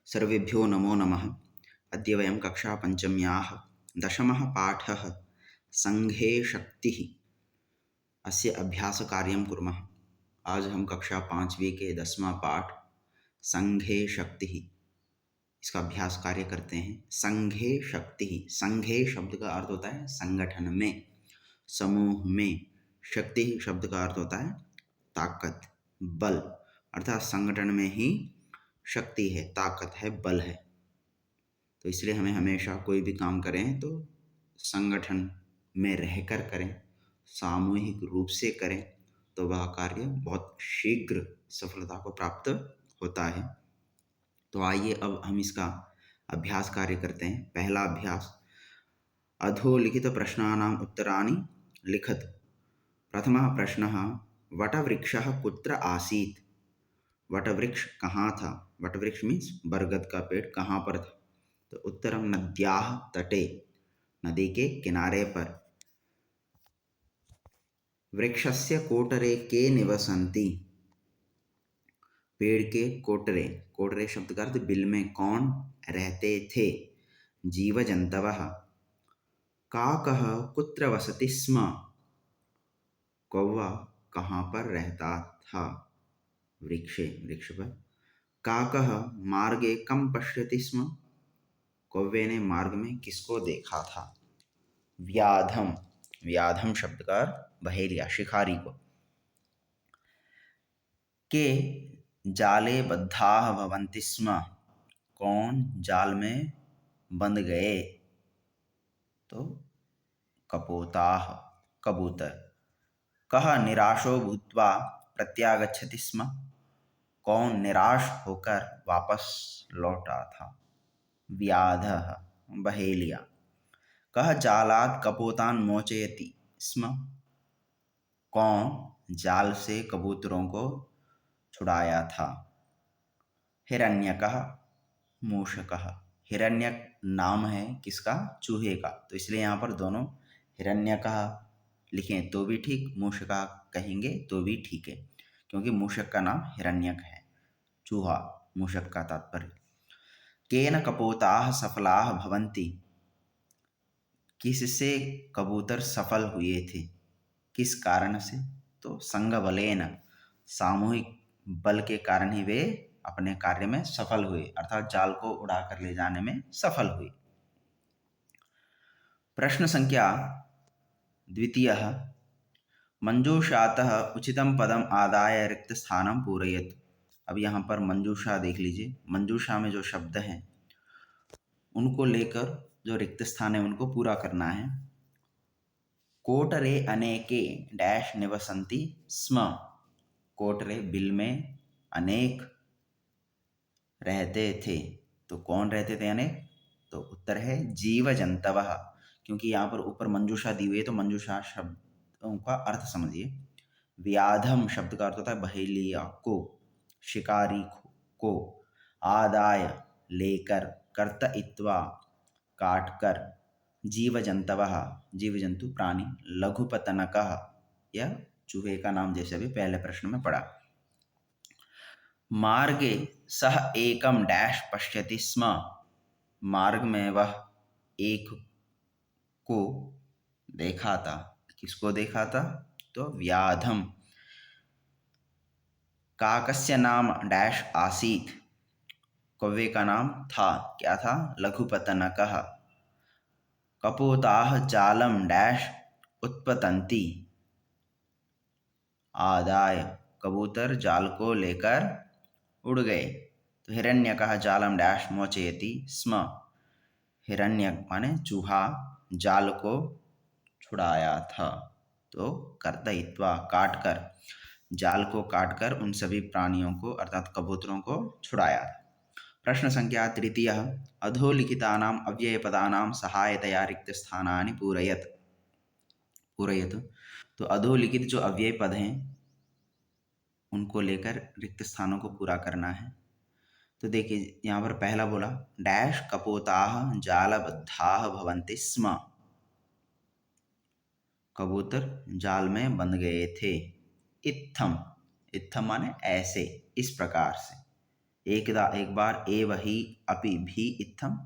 सर्वेभ्यो नमो नमः। अद्य वयं कक्षा पञ्चम्याः दशमः पाठः संघे शक्तिः अस्य अभ्यासकार्यं कुर्मः। आज हम कक्षा पाँचवीं के 10वां पाठ संघे शक्तिः इसका अभ्यास कार्य करते हैं। संघे शक्तिः, संघे शब्द का अर्थ होता है संगठन में, समूह में। शक्ति शब्द का अर्थ होता है ताकत, बल, अर्थात संगठन में ही शक्ति है, ताकत है, बल है। तो इसलिए हमें हमेशा कोई भी काम करें तो संगठन में रहकर करें, सामूहिक रूप से करें, तो वह कार्य बहुत शीघ्र सफलता को प्राप्त होता है। तो आइए अब हम इसका अभ्यास कार्य करते हैं। पहला अभ्यास, अधोलिखित प्रश्नानाम् उत्तराणि लिखत। प्रथमः प्रश्नः, वटवृक्षः कुत्र आसीत्? वटवृक्ष कहाँ था? वटवृक्ष मीन्स बरगद का पेड़ कहाँ पर था? तो उत्तरम नद्याः तटे, नदी के किनारे पर। वृक्षस्य कोटरे के निवसन्ति? पेड़ के कोटरे, कोटरे शब्द का अर्थ बिल में कौन रहते थे? जीवजन्तवः। काकः कुत्र वसति स्म? कौवा कहाँ पर रहता था? वृक्षे, वृक्ष पर। काकः मार्गे कं पश्यति स्म? कौवे ने मार्ग में किसको देखा था? व्याधम, व्याधम शब्द का बहेलिया, शिकारी को। के जाले बद्धाः भवन्ति स्म? कौन जाल में बंध गए? तो कपोताः, कबूतर। कः निराशो भूत्वा प्रत्यागच्छति स्म? कौन निराश होकर वापस लौटा था? व्याधः, बहेलिया। कः जालात् कपोतान् मोचयति स्म? कौन जाल से कबूतरों को छुड़ाया था? हिरण्यकः, मूषकः। हिरण्यक नाम है किसका? चूहे का, तो इसलिए यहाँ पर दोनों हिरण्यकः लिखें तो भी ठीक, मूषकः कहेंगे तो भी ठीक है, क्योंकि मूषक का नाम हिरण्यक है, चूहा मूषक का तात्पर्य। केन कपोताः सफलाः भवन्ति? किससे कबूतर सफल हुए थे? किस कारण से? तो संघबलेन, सामूहिक बल के कारण ही वे अपने कार्य में सफल हुए, अर्थात जाल को उड़ाकर ले जाने में सफल हुए। प्रश्न संख्या द्वितीयः, मंजूषातः उचितं पदम आदाय रिक्त स्थानं पूरयतु। अब यहाँ पर मंजूषा देख लीजिए। मंजूषा में जो शब्द हैं उनको लेकर जो रिक्त स्थान है उनको पूरा करना है। कोटरे अनेके डैश निवसन्ति स्म? कोटरे बिल में अनेक रहते थे, तो कौन रहते थे अनेक? तो उत्तर है जीवजंतवः, क्योंकि यहाँ पर ऊपर मंजूषा दी हुई है तो मंजूषा शब्दों का अर्थ समझिए। व्याधम शब्द का अर्थ होता है बहेलिया को, शिकारी को। आदाय लेकर, कर्तयित्वा काटकर। जीवजंतवः, जीवजंतु प्राणी। लघुपतनकः, यह चूहे का नाम जैसे अभी पहले प्रश्न में पढ़ा। मार्गे सह एकम डैश पश्यति स्म? मार्ग में वह एक को देखा था। किसको देखा था? तो व्याधम। काकस्य नाम डैश आसीत? कौवे का नाम था, क्या था? लघुपतनकः। कपोताः जालम डैश उत्पतन्ति? आदाय, कबूतर जाल को लेकर उड़ गए। तो हिरण्यकः जालम डैश मोचयति स्म? हिरण्यक माने चूहा जाल को छुड़ाया था। तो कर्तयित्वा, काटकर, जाल को काटकर उन सभी प्राणियों को अर्थात कबूतरों को छुड़ाया। प्रश्न संख्या तृतीयः, अधोलिखितानाम् अव्ययपदानां सहायतया रिक्तस्थानानि पूरयतु। तो अधोलिखित जो अव्यय पद हैं उनको लेकर रिक्त स्थानों को पूरा करना है। तो देखिए यहाँ पर पहला बोला डैश कपोताः जालबद्धाः भवन्ति स्म? कबूतर जाल में बंध गए थे। इत्थम, इत्थम माने ऐसे, इस प्रकार से। एकदा एक बार, एव ही, अपि भी, इत्थम,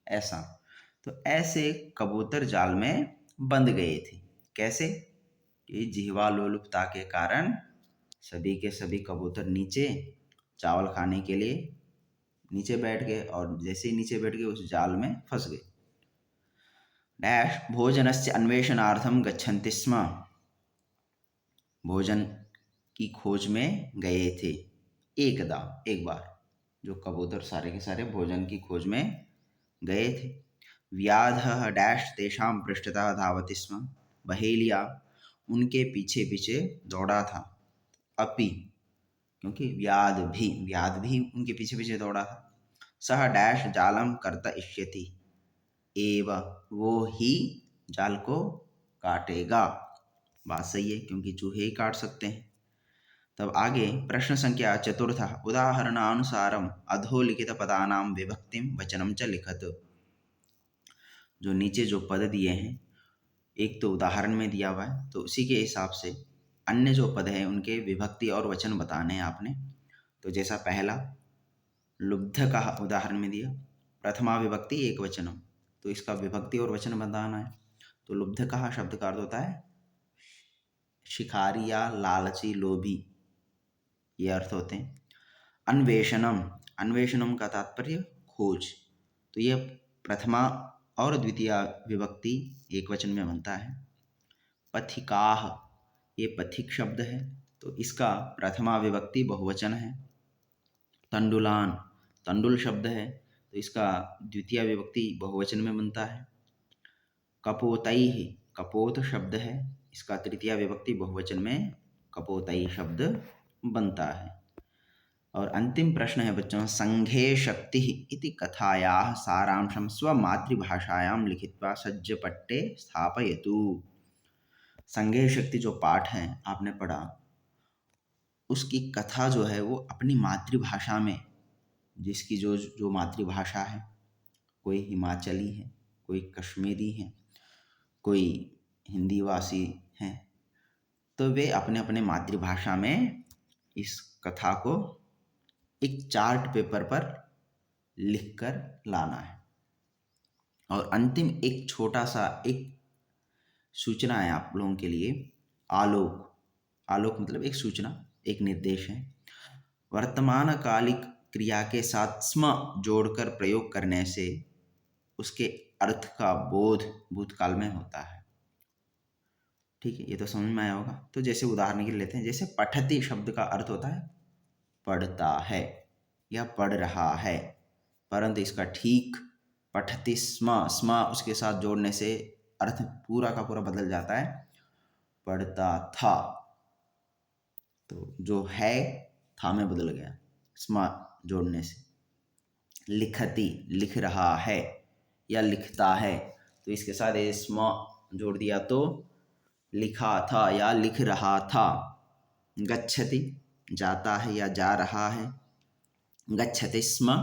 ऐसा। तो ऐसे कबूतर जाल में बंध गए थे। कैसे? कि जिह्वा लोलुपता के कारण सभी के सभी कबूतर नीचे चावल खाने के लिए नीचे बैठ गए, और जैसे ही नीचे बैठ गए उस जाल में फंस गए। डैश भोजनस्य अन्वेषणार्थम गच्छन्ति स्म, भोजन की खोज में गए थे। एकदा एक बार, जो कबूतर सारे के सारे भोजन की खोज में गए थे। व्याधः डैश तेषां पृष्ठतः धावति स्म, बहेलिया उनके पीछे पीछे दौड़ा था। अपि, क्योंकि व्याध भी उनके पीछे पीछे दौड़ा था। सह डैश जालम कर्ता इष्यति, एव वो ही जाल को काटेगा। बात सही है, क्योंकि चूहे ही काट सकते हैं। तब आगे प्रश्न संख्या चतुर्थ, उदाहरणानुसारम अधोलिखित पदानां विभक्तिम वचनम च लिखत। जो नीचे जो पद दिए हैं, एक तो उदाहरण में दिया हुआ है, तो उसी के हिसाब से अन्य जो पद हैं उनके विभक्ति और वचन बताने हैं आपने। तो जैसा पहला लुब्ध का उदाहरण में दिया, प्रथमा विभक्ति एक वचनम, तो इसका विभक्ति और वचन बताना है। तो लुब्ध का शब्द का अर्थ होता है शिकारी या लालची, लोभी, ये अर्थ होते हैं। अन्वेषणम, अन्वेषणम का तात्पर्य खोज, तो यह प्रथमा और द्वितीय विभक्ति एक वचन में बनता है। पथिकाह, ये पथिक शब्द है, तो इसका प्रथमा विभक्ति बहुवचन है। तंडुलान, तंडुल शब्द है, तो इसका द्वितीय विभक्ति बहुवचन में बनता है। कपोतैः, कपोत शब्द है, इसका तृतीय विभक्ति बहुवचन में कपोतैः शब्द बनता है। और अंतिम प्रश्न है बच्चों, संघे शक्ति इति कथायाः सारांशं स्वमातृभाषायां लिखित्वा सज्जपट्टे स्थापयतु। संघे शक्ति जो पाठ है आपने पढ़ा, उसकी कथा जो है वो अपनी मातृभाषा में, जिसकी जो जो मातृभाषा है, कोई हिमाचली है, कोई कश्मीरी है, कोई हिंदी वासी हैं, तो वे अपने अपने मातृभाषा में इस कथा को एक चार्ट पेपर पर लिखकर लाना है। और अंतिम एक छोटा सा एक सूचना है आप लोगों के लिए, आलोक, आलोक मतलब एक सूचना, एक निर्देश है। वर्तमान कालिक क्रिया के साथ स्म जोड़कर प्रयोग करने से उसके अर्थ का बोध भूतकाल में होता है। ठीक है, ये तो समझ में आया होगा। तो जैसे उदाहरण के लिए लेते हैं, जैसे पठति शब्द का अर्थ होता है पढ़ता है या पढ़ रहा है, परंतु इसका ठीक पठति स्म, स्म उसके साथ जोड़ने से अर्थ पूरा का पूरा बदल जाता है, पढ़ता था। तो जो है था में बदल गया स्म जोड़ने से। लिखति, लिख रहा है या लिखता है, तो इसके साथ ये स्म जोड़ दिया तो लिखा था या लिख रहा था। गच्छति, जाता है या जा रहा है, गच्छति स्म,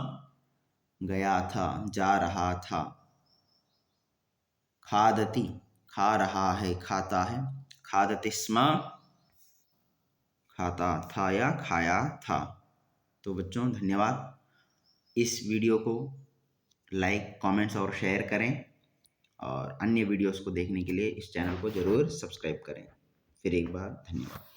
गया था, जा रहा था। खादति, खा रहा है, खाता है, खादति स्म, खाता था या खाया था। तो बच्चों धन्यवाद। इस वीडियो को लाइक, कमेंट्स और शेयर करें, और अन्य वीडियोस को देखने के लिए इस चैनल को ज़रूर सब्सक्राइब करें। फिर एक बार धन्यवाद।